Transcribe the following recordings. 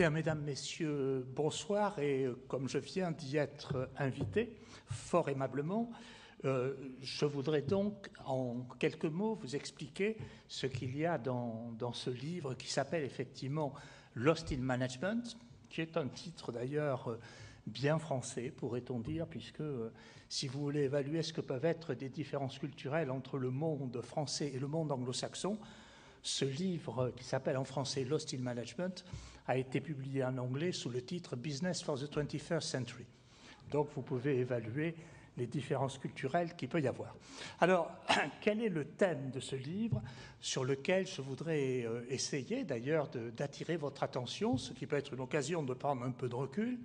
Bien, mesdames, messieurs, bonsoir. Et comme je viens d'y être invité, fort aimablement, je voudrais donc, en quelques mots, vous expliquer ce qu'il y a dans ce livre qui s'appelle effectivement Lost in Management, qui est un titre d'ailleurs bien français, pourrait-on dire, puisque si vous voulez évaluer ce que peuvent être des différences culturelles entre le monde français et le monde anglo-saxon, ce livre, qui s'appelle en français Lost in Management, a été publié en anglais sous le titre Business for the 21st Century. Donc vous pouvez évaluer les différences culturelles qu'il peut y avoir. Alors, quel est le thème de ce livre sur lequel je voudrais essayer d'ailleurs d'attirer votre attention, ce qui peut être une occasion de prendre un peu de recul.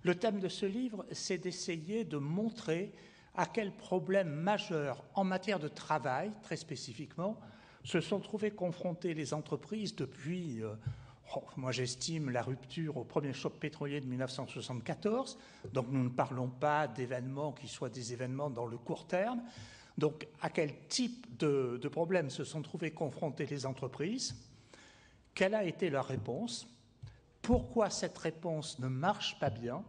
Le thème de ce livre, c'est d'essayer de montrer à quels problèmes majeurs en matière de travail, très spécifiquement, se sont trouvés confrontés les entreprises depuis, moi j'estime, la rupture au premier choc pétrolier de 1974. Donc nous ne parlons pas d'événements qui soient des événements dans le court terme. Donc à quel type de problèmes se sont trouvés confrontés les entreprises? Quelle a été leur réponse? Pourquoi cette réponse ne marche pas bien?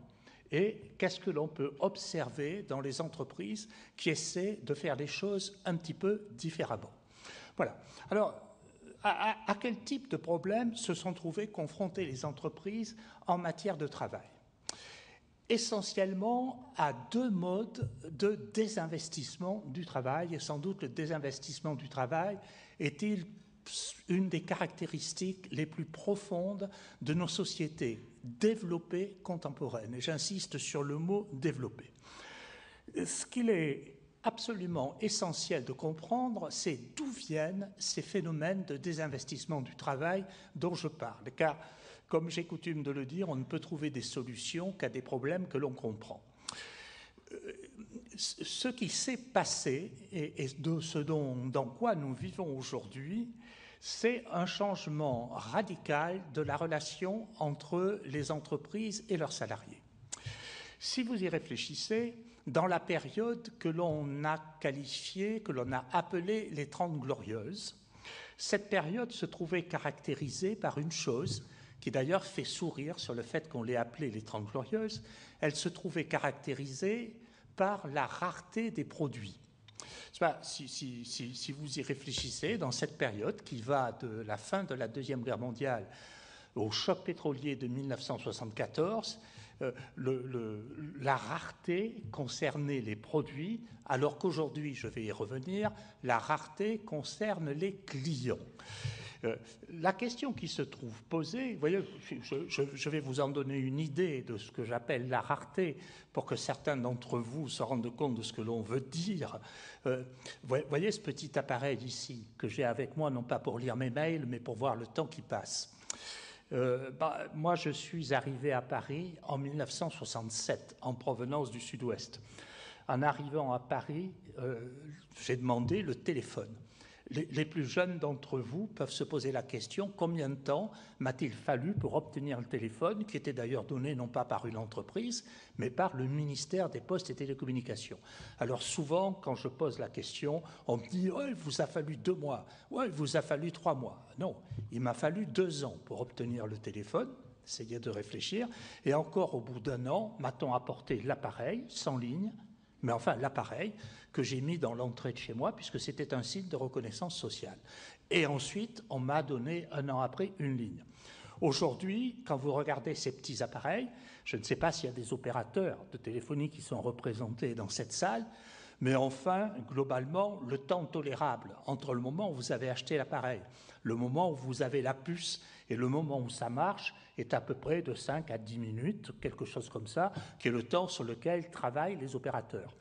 Et qu'est-ce que l'on peut observer dans les entreprises qui essaient de faire les choses un petit peu différemment? Voilà. Alors, à quel type de problèmes se sont trouvées confrontées les entreprises en matière de travail? Essentiellement à deux modes de désinvestissement du travail, et sans doute le désinvestissement du travail est-il une des caractéristiques les plus profondes de nos sociétés développées contemporaines. Et j'insiste sur le mot « développé ». Ce qu'il est absolument essentiel de comprendre, c'est d'où viennent ces phénomènes de désinvestissement du travail dont je parle. Car, comme j'ai coutume de le dire, on ne peut trouver des solutions qu'à des problèmes que l'on comprend. Ce qui s'est passé et de ce dans quoi nous vivons aujourd'hui, c'est un changement radical de la relation entre les entreprises et leurs salariés. Si vous y réfléchissez, dans la période que l'on a qualifiée, que l'on a appelée les 30 Glorieuses, cette période se trouvait caractérisée par une chose qui d'ailleurs fait sourire sur le fait qu'on l'ait appelée les 30 Glorieuses. Elle se trouvait caractérisée par la rareté des produits. Si vous y réfléchissez, dans cette période qui va de la fin de la Deuxième Guerre mondiale au choc pétrolier de 1974, la rareté concernait les produits, alors qu'aujourd'hui, je vais y revenir, la rareté concerne les clients. La question qui se trouve posée, vous voyez, je vais vous en donner une idée de ce que j'appelle la rareté, pour que certains d'entre vous se rendent compte de ce que l'on veut dire. Voyez ce petit appareil ici, que j'ai avec moi, non pas pour lire mes mails, mais pour voir le temps qui passe. Moi, je suis arrivé à Paris en 1967, en provenance du Sud-Ouest. En arrivant à Paris, j'ai demandé le téléphone. Les plus jeunes d'entre vous peuvent se poser la question, combien de temps m'a-t-il fallu pour obtenir le téléphone, qui était d'ailleurs donné non pas par une entreprise, mais par le ministère des Postes et Télécommunications. Alors souvent, quand je pose la question, on me dit « Ouais, il vous a fallu 2 mois. Ouais, il vous a fallu 3 mois. » Non, il m'a fallu 2 ans pour obtenir le téléphone. Essayez de réfléchir. Et encore au bout d'1 an, m'a-t-on apporté l'appareil, sans ligne, mais enfin l'appareil que j'ai mis dans l'entrée de chez moi, puisque c'était un site de reconnaissance sociale. Et ensuite, on m'a donné 1 an après une ligne. Aujourd'hui, quand vous regardez ces petits appareils, je ne sais pas s'il y a des opérateurs de téléphonie qui sont représentés dans cette salle, mais enfin, globalement, le temps tolérable entre le moment où vous avez acheté l'appareil, le moment où vous avez la puce et le moment où ça marche est à peu près de 5 à 10 minutes, quelque chose comme ça, qui est le temps sur lequel travaillent les opérateurs.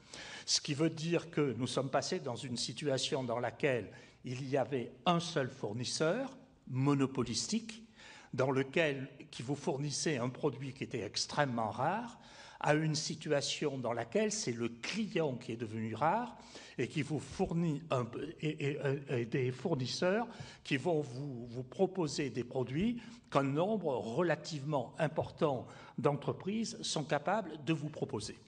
Ce qui veut dire que nous sommes passés dans une situation dans laquelle il y avait un seul fournisseur, monopolistique, qui vous fournissait un produit qui était extrêmement rare, à une situation dans laquelle c'est le client qui est devenu rare et qui vous fournit des fournisseurs qui vont vous proposer des produits qu'un nombre relativement important d'entreprises sont capables de vous proposer.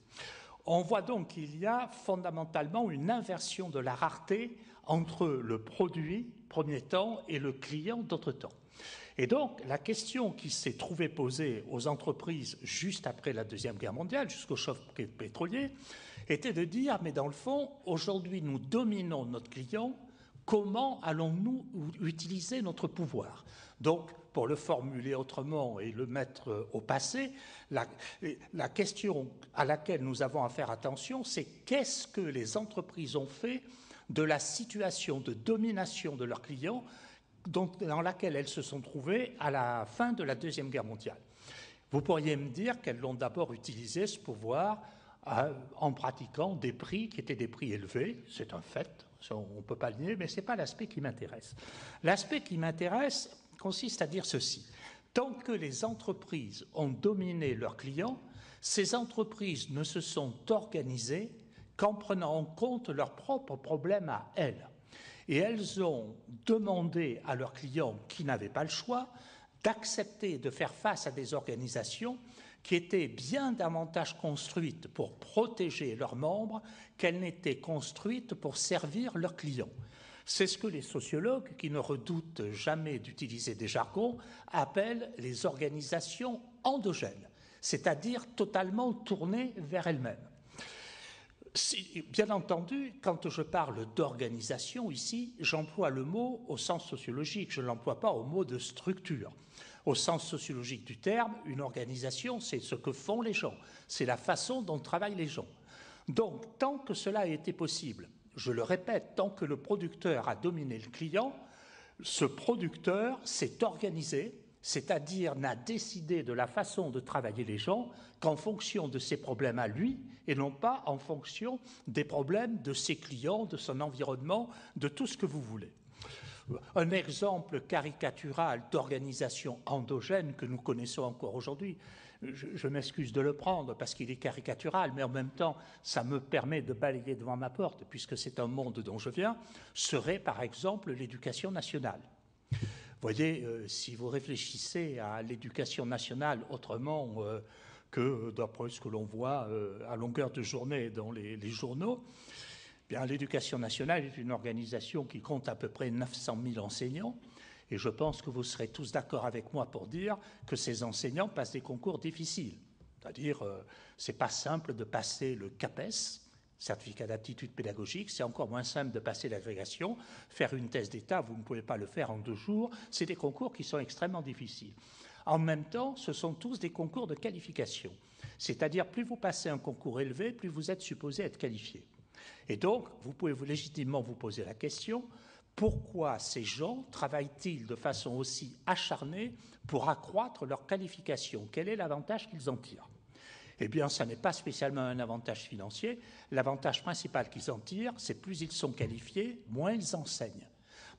On voit donc qu'il y a fondamentalement une inversion de la rareté entre le produit, premier temps, et le client, d'autre temps. Et donc, la question qui s'est trouvée posée aux entreprises juste après la Deuxième Guerre mondiale, jusqu'au choc pétrolier, était de dire, mais dans le fond, aujourd'hui, nous dominons notre client, comment allons-nous utiliser notre pouvoir? Donc, pour le formuler autrement et le mettre au passé, la question à laquelle nous avons à faire attention, c'est qu'est-ce que les entreprises ont fait de la situation de domination de leurs clients dans laquelle elles se sont trouvées à la fin de la Deuxième Guerre mondiale. Vous pourriez me dire qu'elles l'ont d'abord utilisé, ce pouvoir, en pratiquant des prix qui étaient des prix élevés. C'est un fait, on ne peut pas le nier, mais ce n'est pas l'aspect qui m'intéresse. L'aspect qui m'intéresse consiste à dire ceci. Tant que les entreprises ont dominé leurs clients, ces entreprises ne se sont organisées qu'en prenant en compte leurs propres problèmes à elles. Et elles ont demandé à leurs clients qui n'avaient pas le choix d'accepter de faire face à des organisations qui étaient bien davantage construites pour protéger leurs membres qu'elles n'étaient construites pour servir leurs clients. C'est ce que les sociologues, qui ne redoutent jamais d'utiliser des jargons, appellent les organisations endogènes, c'est-à-dire totalement tournées vers elles-mêmes. Bien entendu, quand je parle d'organisation ici, j'emploie le mot au sens sociologique, je ne l'emploie pas au mot de structure. Au sens sociologique du terme, une organisation, c'est ce que font les gens, c'est la façon dont travaillent les gens. Donc, tant que cela a été possible, je le répète, tant que le producteur a dominé le client, ce producteur s'est organisé, c'est-à-dire n'a décidé de la façon de travailler les gens qu'en fonction de ses problèmes à lui et non pas en fonction des problèmes de ses clients, de son environnement, de tout ce que vous voulez. Un exemple caricatural d'organisation endogène que nous connaissons encore aujourd'hui, je m'excuse de le prendre parce qu'il est caricatural, mais en même temps, ça me permet de balayer devant ma porte, puisque c'est un monde dont je viens, serait par exemple l'éducation nationale. Vous voyez, si vous réfléchissez à l'éducation nationale autrement que d'après ce que l'on voit à longueur de journée dans les journaux, bien, l'éducation nationale est une organisation qui compte à peu près 900 000 enseignants. Et je pense que vous serez tous d'accord avec moi pour dire que ces enseignants passent des concours difficiles. C'est-à-dire, ce n'est pas simple de passer le CAPES, certificat d'aptitude pédagogique, c'est encore moins simple de passer l'agrégation. Faire une thèse d'État, vous ne pouvez pas le faire en 2 jours. C'est des concours qui sont extrêmement difficiles. En même temps, ce sont tous des concours de qualification. C'est-à-dire, plus vous passez un concours élevé, plus vous êtes supposé être qualifié. Et donc, vous pouvez légitimement vous poser la question, pourquoi ces gens travaillent-ils de façon aussi acharnée pour accroître leur qualification? Quel est l'avantage qu'ils en tirent? Eh bien, ça n'est pas spécialement un avantage financier. L'avantage principal qu'ils en tirent, c'est plus ils sont qualifiés, moins ils enseignent.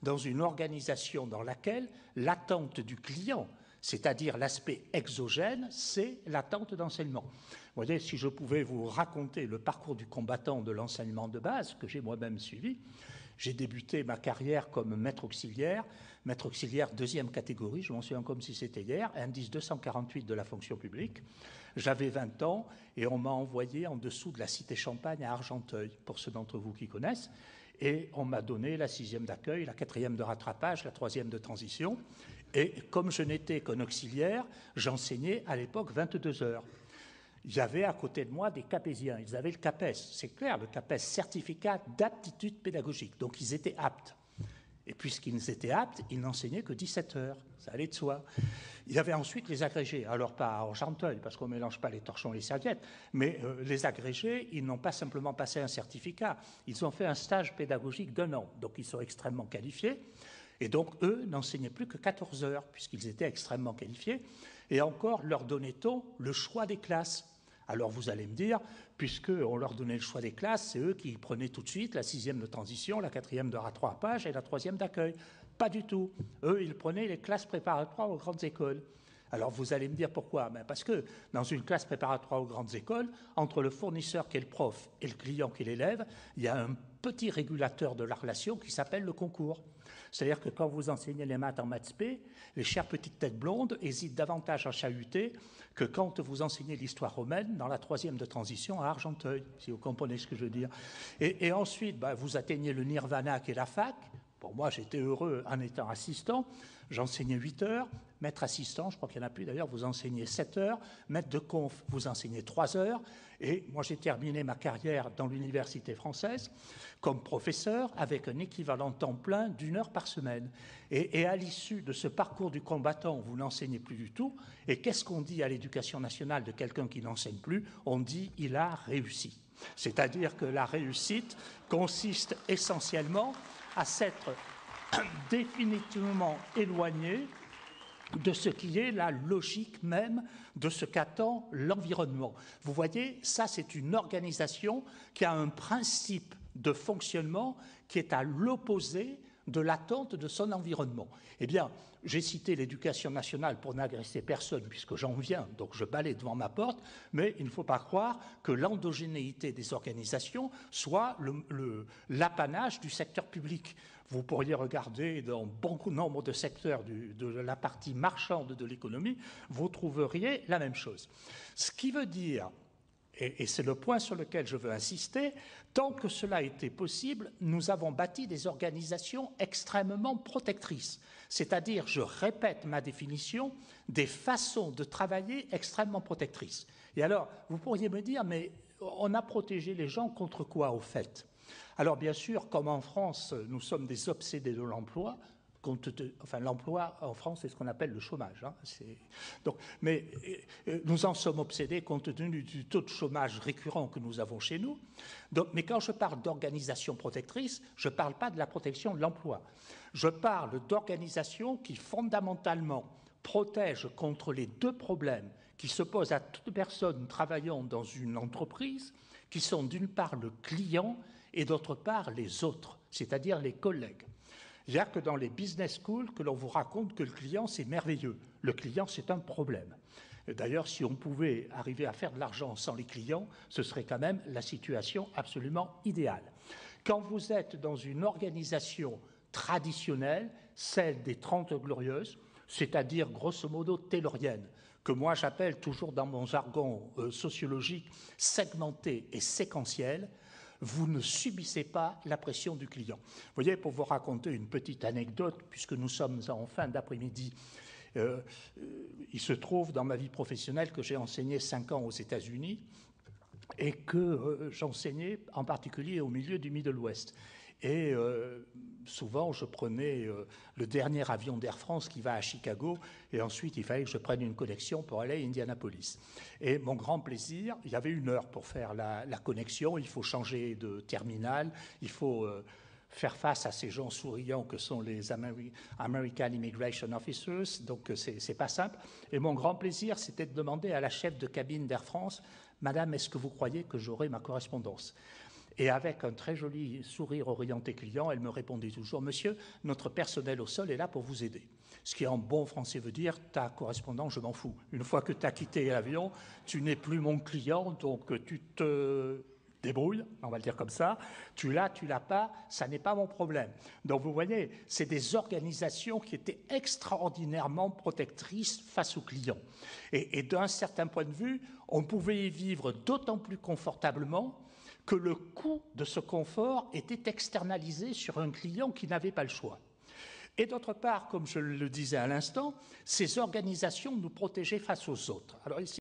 Dans une organisation dans laquelle l'attente du client, c'est-à-dire l'aspect exogène, c'est l'attente d'enseignement. Vous voyez, si je pouvais vous raconter le parcours du combattant de l'enseignement de base, que j'ai moi-même suivi, j'ai débuté ma carrière comme maître auxiliaire 2e catégorie, je m'en souviens comme si c'était hier, indice 248 de la fonction publique. J'avais 20 ans et on m'a envoyé en dessous de la cité Champagne à Argenteuil, pour ceux d'entre vous qui connaissent, et on m'a donné la 6e d'accueil, la 4e de rattrapage, la 3e de transition. Et comme je n'étais qu'un auxiliaire, j'enseignais à l'époque 22 heures. Il y avait à côté de moi des capésiens, ils avaient le CAPES, c'est clair, le CAPES, certificat d'aptitude pédagogique, donc ils étaient aptes. Et puisqu'ils étaient aptes, ils n'enseignaient que 17 heures, ça allait de soi. Il y avait ensuite les agrégés, alors pas à Argenteuil, parce qu'on ne mélange pas les torchons et les serviettes, mais les agrégés, ils n'ont pas simplement passé un certificat, ils ont fait un stage pédagogique d'1 an, donc ils sont extrêmement qualifiés. Et donc, eux n'enseignaient plus que 14 heures, puisqu'ils étaient extrêmement qualifiés. Et encore, leur donnait-on le choix des classes. Alors, vous allez me dire, puisqu'on leur donnait le choix des classes, c'est eux qui prenaient tout de suite la 6e de transition, la 4e de rattrapage et la 3e d'accueil. Pas du tout. Eux, ils prenaient les classes préparatoires aux grandes écoles. Alors, vous allez me dire pourquoi? Parce que dans une classe préparatoire aux grandes écoles, entre le fournisseur qui est le prof et le client qui est l'élève, il y a un petit régulateur de la relation qui s'appelle le concours. C'est-à-dire que quand vous enseignez les maths en maths spé, les chères petites têtes blondes hésitent davantage à chahuter que quand vous enseignez l'histoire romaine dans la 3e de transition à Argenteuil, si vous comprenez ce que je veux dire. Et ensuite, vous atteignez le nirvana qui est la fac, Pour moi, j'étais heureux en étant assistant. J'enseignais 8 heures. Maître assistant, je crois qu'il n'y en a plus d'ailleurs, vous enseignez 7 heures. Maître de conf, vous enseignez 3 heures. Et moi, j'ai terminé ma carrière dans l'université française comme professeur avec un équivalent temps plein d'1 heure par semaine. Et à l'issue de ce parcours du combattant, vous n'enseignez plus du tout. Et qu'est-ce qu'on dit à l'éducation nationale de quelqu'un qui n'enseigne plus? On dit « il a réussi ». C'est-à-dire que la réussite consiste essentiellement à s'être définitivement éloigné de ce qui est la logique même de ce qu'attend l'environnement. Vous voyez, ça c'est une organisation qui a un principe de fonctionnement qui est à l'opposé de l'attente de son environnement. Eh bien, j'ai cité l'éducation nationale pour n'agresser personne, puisque j'en viens, donc je balaye devant ma porte, mais il ne faut pas croire que l'endogénéité des organisations soit l'apanage du secteur public. Vous pourriez regarder dans bon nombre de secteurs de la partie marchande de l'économie, vous trouveriez la même chose. Ce qui veut dire, et c'est le point sur lequel je veux insister, tant que cela était possible, nous avons bâti des organisations extrêmement protectrices. C'est-à-dire, je répète ma définition, des façons de travailler extrêmement protectrices. Et alors, vous pourriez me dire, mais on a protégé les gens contre quoi, au fait? Alors, bien sûr, comme en France, nous sommes des obsédés de l'emploi, enfin, l'emploi en France, c'est ce qu'on appelle le chômage. Hein, mais nous en sommes obsédés compte tenu du taux de chômage récurrent que nous avons chez nous. Mais quand je parle d'organisation protectrice, je ne parle pas de la protection de l'emploi. Je parle d'organisation qui, fondamentalement, protège contre les deux problèmes qui se posent à toute personne travaillant dans une entreprise, qui sont d'une part le client et d'autre part les autres, c'est-à-dire les collègues. Il n'y a que dans les business schools que l'on vous raconte que le client, c'est merveilleux. Le client, c'est un problème. D'ailleurs, si on pouvait arriver à faire de l'argent sans les clients, ce serait quand même la situation absolument idéale. Quand vous êtes dans une organisation traditionnelle, celle des 30 Glorieuses, c'est-à-dire grosso modo taylorienne, que moi j'appelle toujours dans mon jargon sociologique segmenté et séquentiel, vous ne subissez pas la pression du client. Vous voyez, pour vous raconter une petite anecdote, puisque nous sommes en fin d'après-midi, il se trouve dans ma vie professionnelle que j'ai enseigné 5 ans aux États-Unis et que j'enseignais en particulier au milieu du Middle West. Et souvent, je prenais le dernier avion d'Air France qui va à Chicago, et ensuite, il fallait que je prenne une connexion pour aller à Indianapolis. Et mon grand plaisir, il y avait 1 heure pour faire la connexion, il faut changer de terminal, il faut faire face à ces gens souriants que sont les American Immigration Officers, donc c'est pas simple. Et mon grand plaisir, c'était de demander à la chef de cabine d'Air France, « Madame, est-ce que vous croyez que j'aurai ma correspondance ?» Et avec un très joli sourire orienté client, elle me répondait toujours « Monsieur, notre personnel au sol est là pour vous aider. » Ce qui en bon français veut dire « ta correspondance, je m'en fous. Une fois que tu as quitté l'avion, tu n'es plus mon client, donc tu te débrouilles, on va le dire comme ça. Tu l'as pas, ça n'est pas mon problème. » Donc vous voyez, c'est des organisations qui étaient extraordinairement protectrices face aux clients. Et d'un certain point de vue, on pouvait y vivre d'autant plus confortablement que le coût de ce confort était externalisé sur un client qui n'avait pas le choix. Et d'autre part, comme je le disais à l'instant, ces organisations nous protégeaient face aux autres. Alors ici,